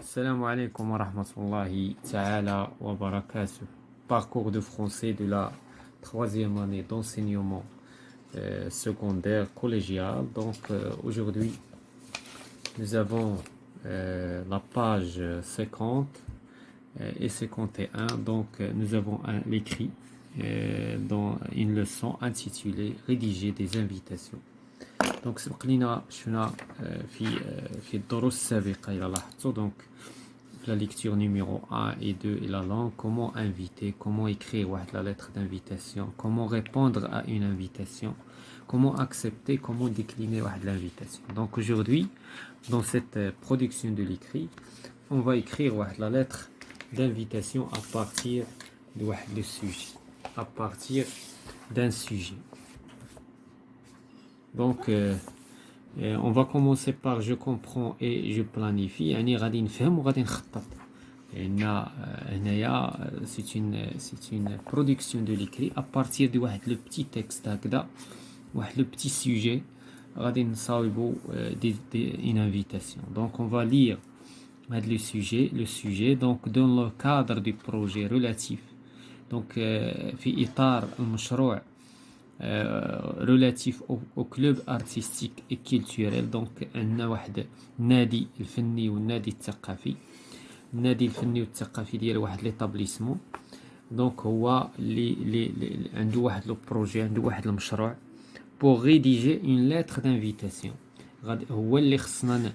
Assalamu alaikum wa rahmatullahi ta'ala wa barakatuh. Parcours de français de la troisième année d'enseignement secondaire collégial. Donc aujourd'hui, nous avons la page 50 et 51. Donc nous avons l'écrit dans une leçon intitulée Rédiger des invitations. Donc سبق لينا شفنا في الدروس السابقة إلى لاحظتوا donc la lecture numéro 1 et 2 et la langue, comment inviter, comment écrire la lettre d'invitation, comment répondre à une invitation, comment accepter, comment décliner l'invitation. Donc aujourd'hui, dans cette production de l'écrit, on va écrire la lettre d'invitation à partir de sujet, à partir d'un sujet. Donc on va commencer par je comprends et je planifie. يعني غادي نفهم وغادي نخطط. هنايا c'est une production de l'écrit à partir de le petit texte هكذا le petit sujet غادي نصاوبوا une invitation. Donc on va lire le sujet donc dans le cadre du projet relatif donc في إطار المشروع relatif au club artistique et culturel. donc عندنا واحد النادي الفني والنادي الثقافي. النادي الفني والثقافي ديال واحد ليطابليسمون. دونك هو اللي عنده واحد لو بروجي، عنده واحد المشروع pour rédiger une lettre d'invitation. هو اللي خصنا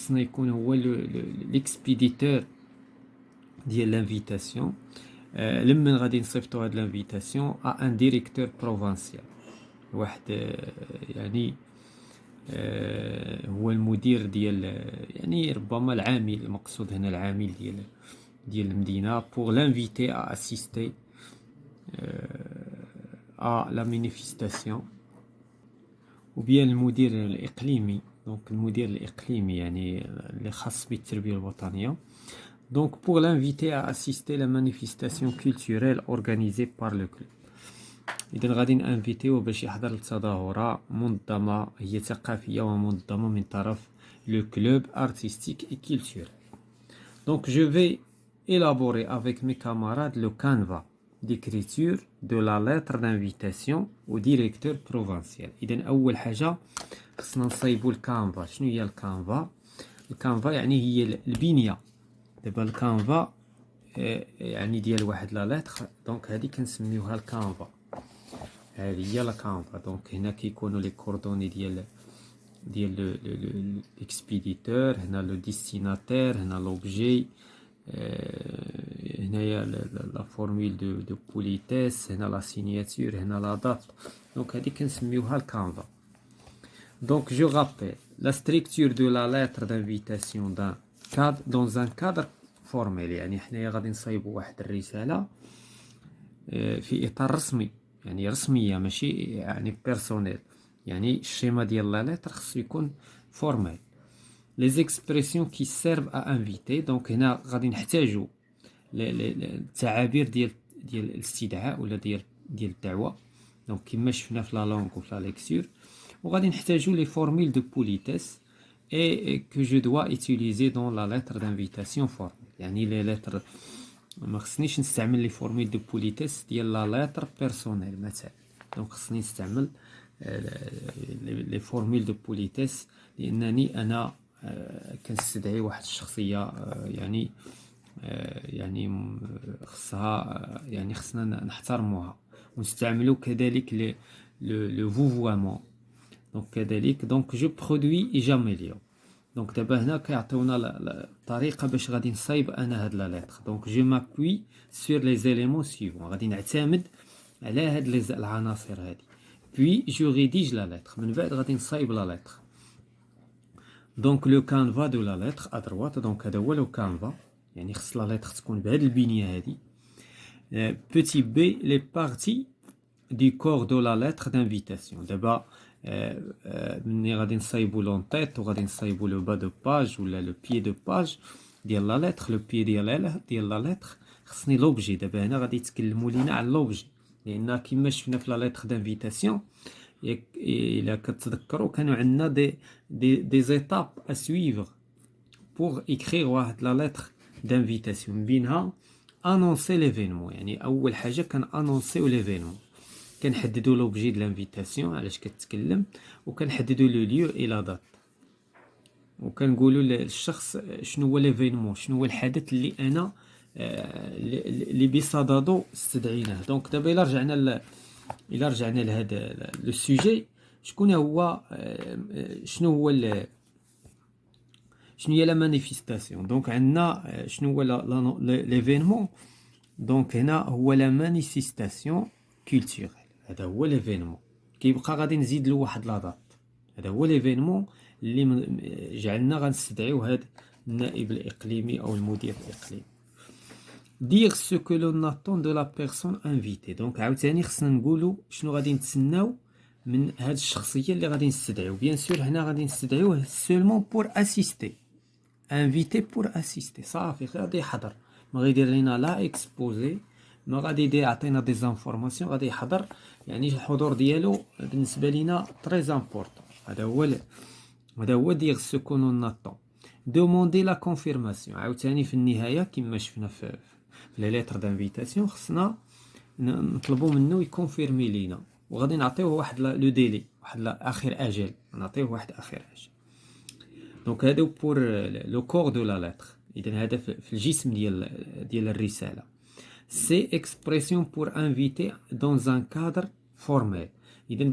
يكون هو l'expéditeur ديال l'invitation. لما غادي نصيفطوا هاد l'invitation à un directeur provincial. واحد يعني هو المدير ديال يعني ربما العامل، المقصود هنا العامل ديال المدينة pour l'inviter à assister à la manifestation. ou bien المدير الإقليمي. donc المدير الإقليمي يعني اللي خاص بالتربية الوطنية. Donc pour l'inviter à assister à la manifestation culturelle organisée par le club. إذن غادي نانفيتيو باش يحضر لتظاهرة منظمة هي ثقافية ومنظمة من طرف le club artistique et culturel. Donc je vais élaborer avec mes camarades le canevas d'écriture de la lettre d'invitation au directeur provincial. إذن أول حاجة خصنا نصايبو الكانفا. شنو هي الكانفا؟ الكانفا يعني هي البنية. دابا الكانفا يعني ديال واحد لا لتر. دونك هذه كنسميوها الكانفا. هذه هي لا كانفا. دونك هنا كيكونوا لي كوردوني ديال الاكسبيديتور، هنا لو ديستيناتير، هنا لوبجي، هنايا لا فورمول دو بوليتيس، هنا لا سينياتور، هنا لا دات. دونك هذه كنسميوها الكانفا. Donc je rappelle la structure de la lettre d'invitation dans un cadre formel. يعني حنايا غادي نصايبوا واحد الرسالة في إطار رسمي، يعني رسمية ماشي يعني بيرسونيل. يعني الشيما ديال لا لتر خصو يكون فورمال. les expressions qui servent à inviter. donc هنا غادي نحتاجوا التعابير ديال الاستدعاء ولا ديال الدعوة. donc كما شفنا في لا لونغ وفي لا ليكتور. وغادي نحتاجوا les formules de politesse et que je dois utiliser dans la lettre d'invitation formelle. يعني les lettres ما خصنيش نستعمل les formules de politesse ديال la lettre personnelle مثلا. donc خصني نستعمل les formules de politesse لأنني أنا كنستدعي واحد الشخصية يعني خصها يعني خصنا نحترموها ونستعملوا كذلك le vouvoiement. donc كذلك donc je produis et j'améliore. donc دابا هنا كيعطيونا الطريقه باش غادي نصايب انا هاد لا لتر. donc je m'appuie sur les éléments suivants. غادي نعتمد على هاد العناصر هادي. puis je rédige la lettre. من بعد غادي نصايب لا لتر. donc le canevas de la lettre à droite. donc هذا هو لو كانفا. يعني خص لا لتر تكون بهاد البنيه هادي. petit b les parties du corps de la lettre d'invitation. دابا ملي غادي نصايبوا لونطيت وغادي نصايبوا لو با دو باج ولا لو بيي دو باج ديال لا لتر. لو بيي ديال لا لتر خصني لوبجي. دابا هنا غادي يتكلموا لينا على لوبجي لان كما شفنا في لا لتر دانفيتاسيون الا كتذكروا كانوا عندنا دي زيتاب ا سويفر pour écrire واحد la lettre d'invitation بينها annoncer l'événement يعني اول حاجه كنانونسيو ليفينمون كنحددوا لوبجي ديال الانفيتاسيون علاش كتكلم وكنحددوا لو ليو اي لا دات وكنقولوا للشخص شنو هو ليفينمون شنو هو الحدث اللي انا اللي بصدده استدعيناه دونك دابا الا رجعنا لهذا لو سوجي شكون هو شنو هو شنو هي لا مانيفيستاسيون دونك عندنا شنو هو ليفينمون دونك هنا هو لا مانيفيستاسيون كولتوريل هذا هو ليفينمون كيبقى غادي نزيد له واحد لا دات هذا هو ليفينمون اللي جعلنا غنستدعيو هذا النائب الاقليمي او المدير الاقليمي dire ce que l'on attend de la personne invitée دونك عاوتاني خصنا نقولوا شنو غادي نتسناو من هاد الشخصيه اللي غادي نستدعيو بيان سور هنا غادي نستدعيوه سولمون بور اسيستي انفيتي بور اسيستي صافي غادي يحضر ما غيدير لينا لا اكسبوزي ما غادي يعطينا دي زانفورماسيون غادي يحضر يعني الحضور ديالو بالنسبه لينا تري امبورطون هذا هو دير سو كون ناتون دوموندي لا كونفيرماسيون عاوتاني في النهايه كما شفنا في لي ليتر دانفيتاسيون خصنا نطلبوا منه يكونفيرمي لينا وغادي نعطيوه واحد لو ديلي واحد اخر اجل نعطيوه واحد اخر اجل دونك هذا بور لو كور دو لا ليتر اذا هذا في الجسم ديال الرساله سي اكسبريسيون بور انفيتي دون ان كادر فورميل اذا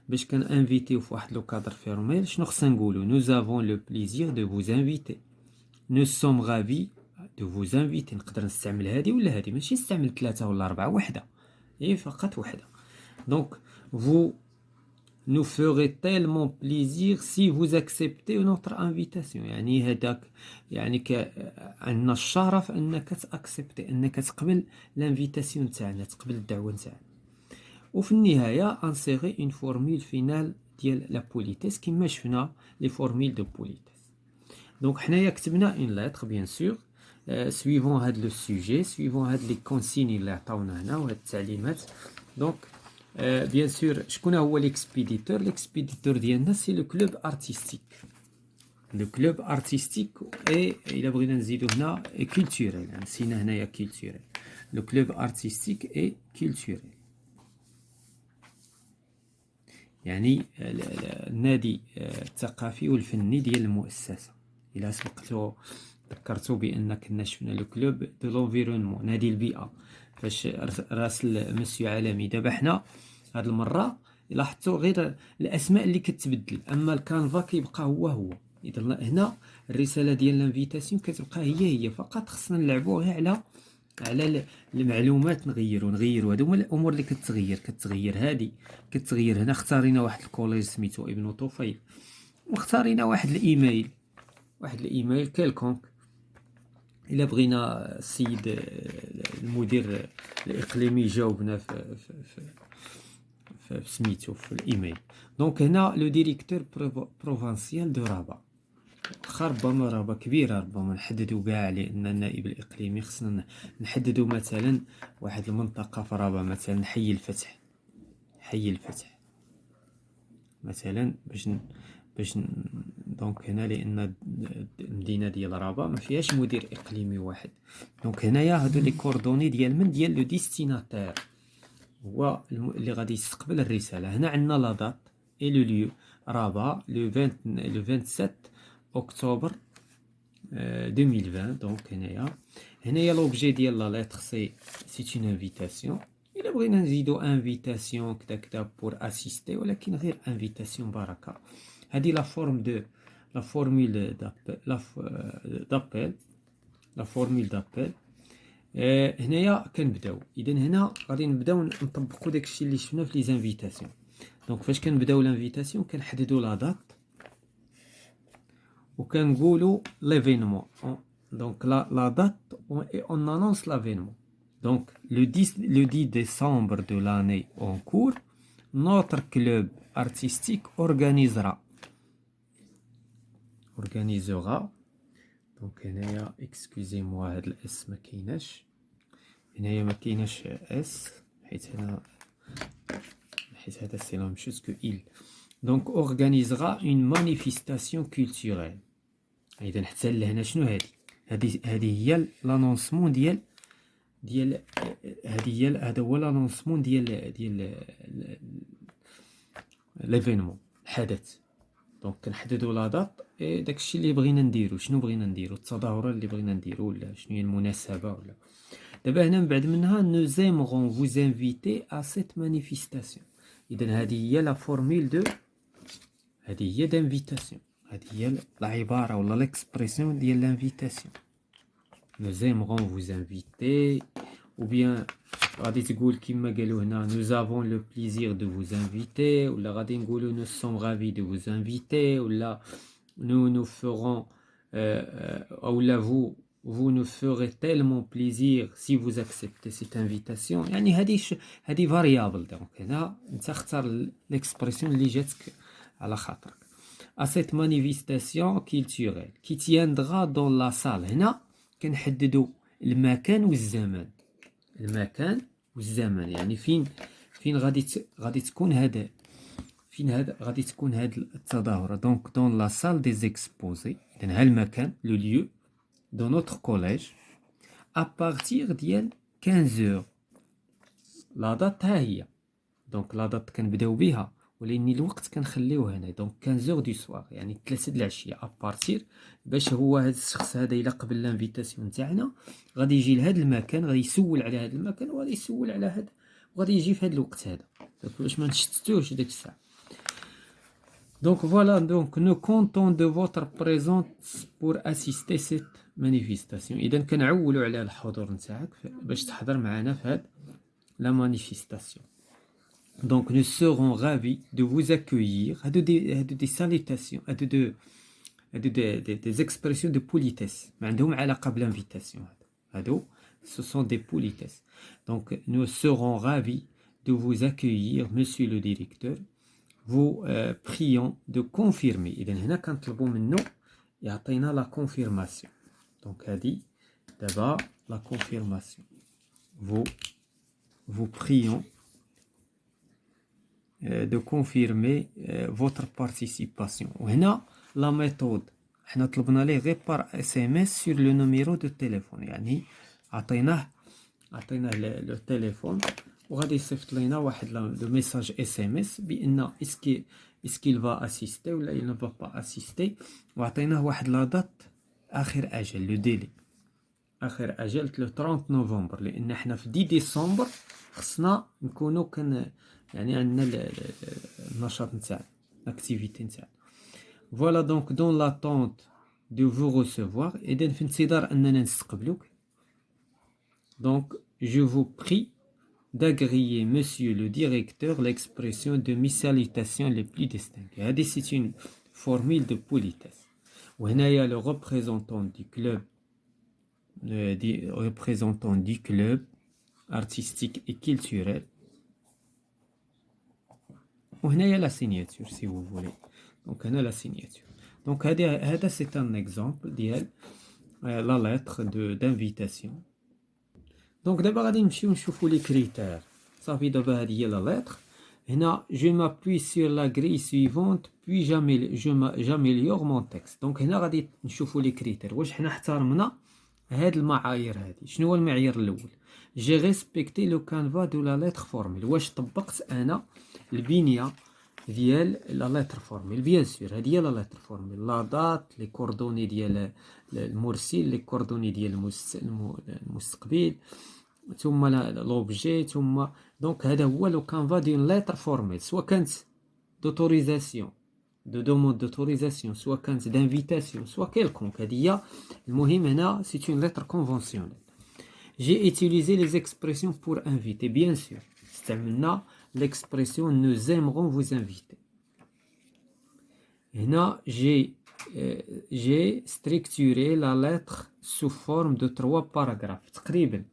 باش كان انفيتيو في واحد لو كادر فورميل شنو خصنا نقولوا nous avons le plaisir de vous inviter nous sommes ravis de vous inviter نقدر نستعمل هذه ولا هذه ماشي نستعمل 3 ولا 4 وحده فقط وحده دونك vous nous ferez tellement plaisir si vous acceptez notre invitation يعني هذاك يعني عندنا الشرف انك تاكسبتي انك تقبل الانفيتاسيون تاعنا تقبل الدعوه تاعنا وفي النهايه انسيغي اون فورمول فينال ديال لا بوليتيس كما شفنا لي فورمول دو بوليتيس دونك حنايا كتبنا اون ليتر بيان سور سويفون هاد لو سوجي سويفون هاد لي كونسيني اللي عطاونا هنا وهاد التعليمات دونك بيان سور شكون هو ليكسبيديتور ديالنا سي لو كلوب ارتستيك لو كلوب ارتستيك اي الا بغينا نزيدو هنا كولتوريل نسينا هنايا كولتوريل لو كلوب ارتستيك اي كولتوريل يعني النادي الثقافي والفني ديال المؤسسه الى سبقتو ذكرتو بان كنا شفنا لو كلوب دو لونفيرونمون نادي البيئه فاش راسل مسيو عالمي دابا حنا هاد المره لاحظتوا غير الاسماء اللي كتبدل اما الكانفا كيبقى هو اذا هنا الرساله ديال الانفيتاسيون كتبقى هي فقط خصنا نلعبوا غير على المعلومات نغيروا هادو هما الامور اللي كتغير هادي كتغير هنا اختارينا واحد الكوليج سميتو ابن طفيل واختارينا واحد الايميل كيلكونك الا بغينا السيد المدير الاقليمي يجاوبنا في سميتو في الايميل دونك هنا لو ديريكتور بروفانسيال دو رابا ربما رابا كبيره ربما نحددوا كاع لان النائب الاقليمي خصنا نحددوا مثلا واحد المنطقه في رابا مثلا حي الفتح مثلا باش دونك هنا لان المدينه ديال رابا ما فيهاش مدير اقليمي واحد دونك هنايا هادو لي كوردوني ديال لو ديستيناتير هو اللي غادي يستقبل الرساله هنا عندنا لا دات اي لو ليو رابا لو 27 اكتوبر 2020 دونك هنايا لوبجي ديال لا ليتر سي اون انفيتاسيون الا بغينا نزيدو انفيتاسيون كذا بور اسيستي ولكن غير انفيتاسيون بركه هذه لا فورمول دابيل لا فورمول دابيل هنايا كنبداو اذا هنا غادي نبداو نطبقوا داكشي اللي شفنا في لي زانفيتاسيون دونك فاش كنبداو لانفيتاسيون كنحددوا لا دات وكنقولوا ليفينمون دونك لا دات اون انونس ليفينمون دونك le 10 décembre de l'année en cours notre club artistique organisera دونك هنايا اكسكوزي-moi هاد الاس ما كايناش هنايا ما كايناش اس حيت هذا سي لا ميم شوز كو il donc organisera une manifestation culturelle اذا حتى لهنا شنو هذه هي لانونسمون ديال هذا هو لانونسمون ديال ليفينمون الحدث. دونك كنحددوا لا دات داكشي اللي بغينا نديرو. شنو بغينا نديرو؟ التظاهره اللي بغينا نديرو ولا شنو هي المناسبه ولا. دابا هنا من بعد منها nous aimerons vous inviter à cette manifestation. اذا هذه هي لا فورميل دو، هذه هي d'invitation، هذه هي العباره ولا ليكسبرسيون ديال l'invitation. nous aimerons vous inviter ou bien غادي تقول كما قالوا هنا nous avons le plaisir de vous inviter ولا غادي نقولوا nous sommes ravis de vous inviter ولا nous ferons ولا vous nous ferez tellement plaisir si vous acceptez cette invitation. يعني هذه variable. دونك هنا انت اختار l'expression اللي جاتك على خاطرك. à cette manifestation culturelle qui tiendra dans la salle. هنا كنحددوا المكان والزمان. المكان والزمان يعني فين غادي تكون هذا، غادي تكون هذه التظاهرة. دونك دون لا سال دي زيكسبوزي، اذا ها المكان لو ليو دو نوتر كوليج ابارتيغ ديال 15 لا دات ها هي. دونك لا دات كنبداو بها ولكن الوقت كنخليوه هنا. دونك 15 دو سوار يعني 3 د العشيه ابارتير، باش هو هذا الشخص هذا الا قبل لانفيتاسيون تاعنا غادي يجي لهذا المكان، غادي يسول على هذا المكان وغادي يسول على هذا وغادي يجي في هذا الوقت هذا. دونك باش ما نشتتوش ديك الساعه. Donc voilà, donc nous comptons de votre présence pour assister cette manifestation. إذا كنعولوا على الحضور نتاعك باش تحضر معنا في هاد la manifestation. Donc nous serons ravis de vous accueillir. هادو des salutations, des expressions de politesse. ما عندهم علاقة بالinvitation. هادو ce sont des politesses. Donc nous serons ravis de vous accueillir, monsieur le directeur. Vous prions de confirmer. إذا هنا كنطلبوا منه يعطينا لا confirmation. Donc هذه دابا la confirmation. Vous prions de confirmer votre participation. وهنا la méthode حنا طلبنا ليه غير par SMS sur le numéro de téléphone. يعني عطيناه لو تليفون وغادي يصيفط لينا واحد لو ميساج اس ام اس بان اسكيل فا اسيستي ولا il ne va pas assister، وعطيناه واحد لا دات اخر اجل لو ديلي اخر اجل لو 30 نوفمبر، لان حنا في 10 ديسمبر خصنا نكونوا يعني عندنا النشاط نتاعنا الاكتيفيتي نتاعنا. فوالا دونك دون لاتونت دو فو ريسيفوار، اذا في انتظار اننا نستقبلوك. دونك جو فو بري d'agréer, monsieur le directeur, l'expression de mes salutations les plus distinguées. هذه c'est une formule de politesse. وهنايا le représentant du club artistique et culturel. وهنايا la signature si vous voulez. Donc هنا la signature. Donc هذا c'est un exemple ديال la lettre d'invitation. دونك دابا غادي نمشيو نشوفوا لي كريتير. صافي دابا هذه هي لا لتر. هنا جو مابوي سور لا غري سويفونت بوي جاميليور مون تكست. دونك هنا غادي نشوفوا لي كريتير واش حنا احترمنا هاد المعايير هذه. شنو هو المعيار الاول؟ جي ريسبكتي لو كانفا دو لا لتر فورميل. واش طبقت انا البنيه ديال لا لتر فورميل؟ بيان سور هذه هي لا لتر فورميل، لا دات، لي كوردوني ديال المرسل، لي كوردوني ديال المستقبل، ثم لوبجي، ثم دونك هذا هو لو كانفا ديال لتر فورميل، سواء كانت d'autorisation de demande d'autorisation، سواء كانت d'invitation، سواء quelconque. هذه هي المهم هنا c'est une lettre conventionnelle. J'ai utilisé les expressions pour inviter. Bien sûr استعملنا l'expression nous aimerons vous inviter. هنا j'ai structuré la lettre sous forme de 3 paragraphes. تقريبا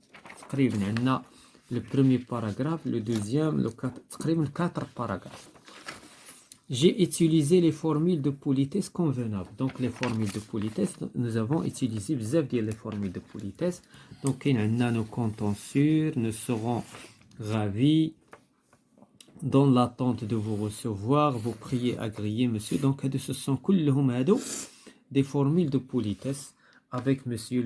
عندنا le premier paragraphe, le deuxième, le 4, تقريبا 4 paragraphes. J'ai utilisé les formules de politesse convenables. Donc les formules de politesse, nous avons utilisé بزاف ديال les formules de politesse. Donc كاين عندنا nous comptons sur, nous serons ravis, dans l'attente de vous recevoir, vous priez agréer monsieur. Donc هادو ce sont كلهم هادو des formules de politesse avec monsieur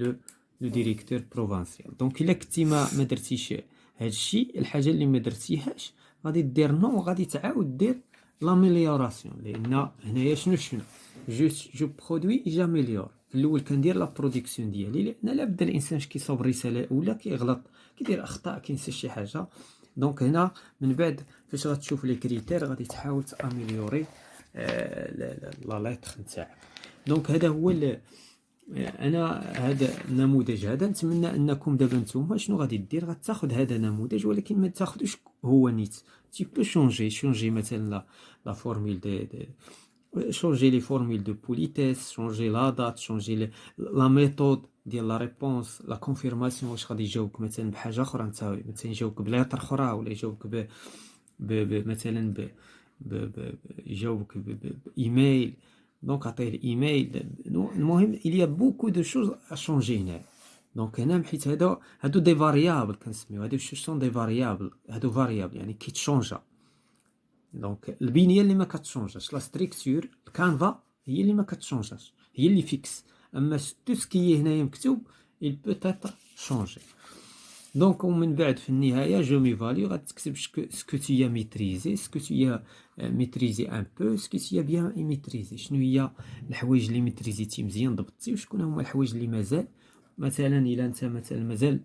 le directeur provincial. Donc إلا كنتي ما درتيش هادشي، الحاجة اللي ما درتيهاش غادي دير نو وغادي تعاود دير لاميليوراسيون، لأن هنايا شنو جو برودوي جاميليور. في الأول كندير لا برودكسيون ديالي، لأن لابد الإنسان كيصاوب الرسالة الأولى كيغلط، كيدير أخطاء، كينسى شي حاجة. دونك هنا من بعد فاش غتشوف لي كريتير غادي تحاول تاميليوري لا ليتر نتاعك. دونك هذا هو انا هذا النموذج هذا نتمنى انكم دابا نتوما شنو غادي دير، غتاخذ هذا النموذج ولكن ما تاخذوش هو نيت، تي بو شونجي مثلا لا فورمول دي changer les formules de politesse, changer la date, changer la méthode ديال لا ريبونس، لا كونفيرماسيون. واش غادي يجاوبك مثلا بحاجه اخرى، انت مثلا يجاوبك بليتر اخرى، ولا يجاوبك مثلا يجاوبك بايميل، دونك عطيه الايميل. المهم il y a beaucoup de choses à changer هنا. دونك هنا حيت هادو دي فاريابل كنسميو، هادو سون دي فاريابل، هادو فاريابل يعني كيتشونجا. دونك البنيه اللي ما كتشونجاش، لا ستركتور الكانفا هي اللي ما كتشونجاش، هي اللي فيكس. اما تو سكي هنايا مكتوب il peut être changé. دونك ومن بعد في النهايه جو ميفاليو غتكتب سكو تي ميتريزي، سكو تي ميتريزي ان بو، سكو تي بيان ميتريزي. شنو هي الحوايج اللي ميتريزيتي مزيان ضبطتي، وشكون هما الحوايج اللي مازال. مثلا الا انت مثلا مازال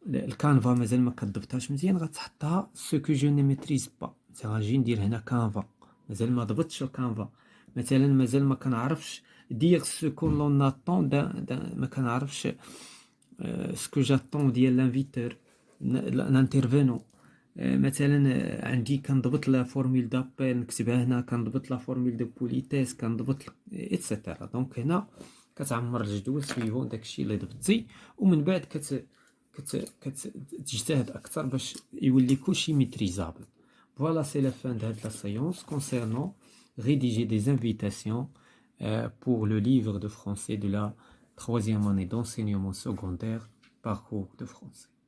الكانفا مازال ما كتضبطهاش مزيان، غتحطها سو كو جو ني ميتريز با. غنجي ندير هنا كانفا، مازال ما ضبطش الكانفا. مثلا مازال ما كنعرفش دير سو كون لون ناتون ما كنعرفش سكو جاتون ديال لانفيتور لانترفينو. مثلا عندي كنضبط لا فورمول دابيل نكتبها هنا، كنضبط لا فورمول دو بوليتيس، كنضبط ايتترا. دونك هنا كتعمر الجدول سويفون داكشي اللي ضبطتي، ومن بعد كتجتهد اكثر باش يولي كلشي ميتريزابل. Voilà, c'est la fin de la séance concernant rédiger des invitations pour le livre de français de la troisième année d'enseignement secondaire, parcours de français.